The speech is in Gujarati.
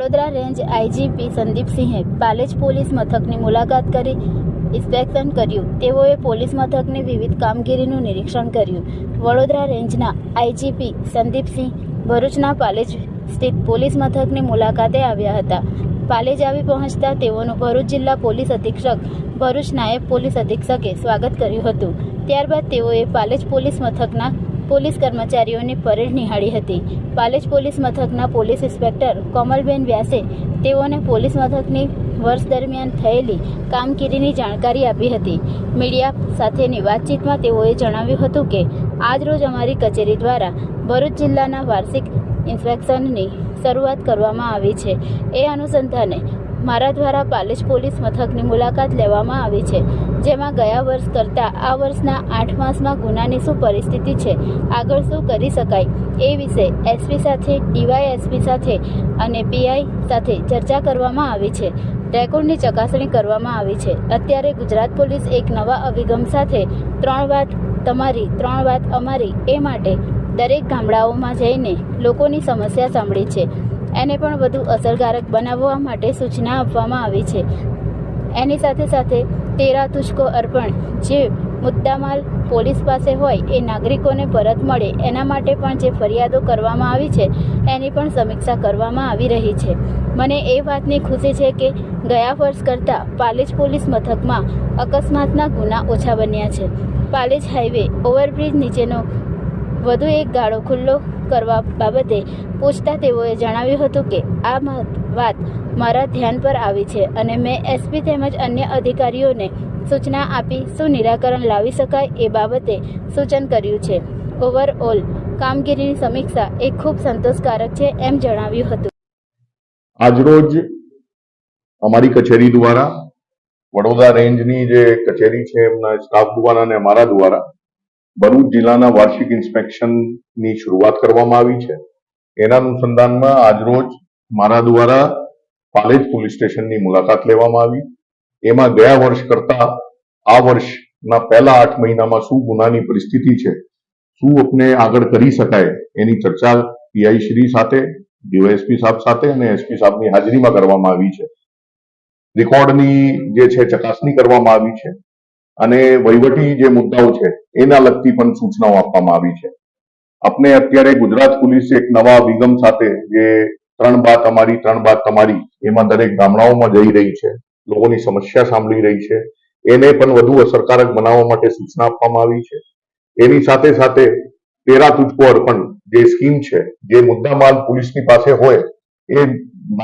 વડોદરા રેન્જ આઈજીપી સંદીપસિંહે પાલેજ પોલીસ મથકની મુલાકાત કરી ઇન્સ્પેક્શન કર્યું. તેઓએ પોલીસ મથકની વિવિધ કામગીરીનું નિરીક્ષણ કર્યું. વડોદરા રેન્જના આઈજીપી સંદીપસિંહ ભરૂચના પાલેજ સ્થિત પોલીસ મથકની મુલાકાતે આવ્યા હતા. પાલેજ આવી પહોંચતા તેઓનું ભરૂચ જિલ્લા પોલીસ અધિક્ષક ભરૂચ નાયબ પોલીસ અધિક્ષકે સ્વાગત કર્યું હતું. ત્યારબાદ તેઓએ પાલેજ પોલીસ મથકના પોલીસ કર્મચારીઓની પરેડ નિહાળી હતી. પાલેજ પોલીસ મથકના પોલીસ ઇન્સ્પેક્ટર કોમલબેન વ્યાસે તેઓને પોલીસ મથકની વર્ષ દરમિયાન થયેલી કામગીરીની જાણકારી આપી હતી. મીડિયા સાથેની વાતચીતમાં તેઓએ જણાવ્યું હતું કે આજરોજ અમારી કચેરી દ્વારા ભરૂચ જિલ્લાના વાર્ષિક ઇન્સ્પેક્શનની શરૂઆત કરવામાં આવી છે. એ અનુસંધાને મારા દ્વારા પાલેજ પોલીસ મથકની મુલાકાત લેવામાં આવી છે, જેમાં ગયા વર્ષ કરતાં આ વર્ષના 8 માસમાં ગુનાની શું પરિસ્થિતિ છે, આગળ શું કરી શકાય એ વિશે એસપી સાથે, ડીવાયએસપી સાથે અને પીઆઈ સાથે ચર્ચા કરવામાં આવી છે. રેકોર્ડની ચકાસણી કરવામાં આવી છે. અત્યારે ગુજરાત પોલીસ એક નવા અભિગમ સાથે 3 વાત તમારી 3 વાત અમારી એ માટે દરેક ગામડાઓમાં જઈને લોકોની સમસ્યા સાંભળી છે. એને પણ વધુ અસરકારક બનાવવા માટે સૂચના આપવામાં આવી છે. એની સાથે સાથે તેરા તુજકો અર્પણ જે મુદ્દામાલ પોલીસ પાસે હોય એ નાગરિકોને પરત મળે એના માટે પણ જે ફરિયાદો કરવામાં આવી છે એની પણ સમીક્ષા કરવામાં આવી રહી છે. મને એ વાતની ખુશી છે કે ગયા વર્ષ કરતાં પાલેજ પોલીસ મથકમાં અકસ્માતના ગુના ઓછા બન્યા છે. પાલેજ હાઈવે ઓવરબ્રિજ નીચેનો વધુ એક ગાળો ખુલ્લો કરવા બાબતે પૂછતા તેઓએ જણાવ્યું હતું કે આ વાત મારા ધ્યાન પર આવી છે અને મેં એસપી તેમજ અન્ય અધિકારીઓને સૂચના આપી શું નિરાકરણ લાવી શકાય એ બાબતે સૂચન કર્યું છે. ઓવરઓલ કામગીરીની સમીક્ષા એ ખૂબ સંતોષકારક છે એમ જણાવ્યું હતું. આજરોજ અમારી કચેરી દ્વારા વડોદરા રેન્જની જે કચેરી છે એમના સ્ટાફ દ્વારા અને અમારા દ્વારા ભરૂચ જિલ્લાના વાર્ષિક ઇન્સ્પેક્શનની શરૂઆત કરવામાં આવી છે. એના અનુસંધાનમાં આજરોજ મારા દ્વારા પાલેજ પોલીસ સ્ટેશનની મુલાકાત લેવામાં આવી. એમાં ગયા વર્ષ કરતા આ વર્ષના પહેલા 8 મહિનામાં શું ગુનાની પરિસ્થિતિ છે, શું આપણે આગળ કરી શકાય એની ચર્ચા પીઆઈ શ્રી સાથે, ડીવાયએસપી સાહેબ સાથે અને એસપી સાહેબની હાજરીમાં કરવામાં આવી છે. રેકોર્ડની જે છે ચકાસણી કરવામાં આવી છે અને વહીવટી જે મુદ્દાઓ છે એના લગતી પણ સૂચનાઓ આપવામાં આવી છે. આપણે અત્યારે ગુજરાત પોલીસ એક નવા અભિગમ સાથે જે 3 બાત અમારી 3 બાત તમારી એમાં દરેક ગામડાઓમાં જઈ રહી છે, લોકોની સમસ્યા સાંભળી રહી છે, એને પણ વધુ અસરકારક બનાવવા માટે સૂચના આપવામાં આવી છે. એની સાથે સાથે તેરા તુજકો અર્પણ જે સ્કીમ છે, જે મુદ્દામાલ પોલીસની પાસે હોય એ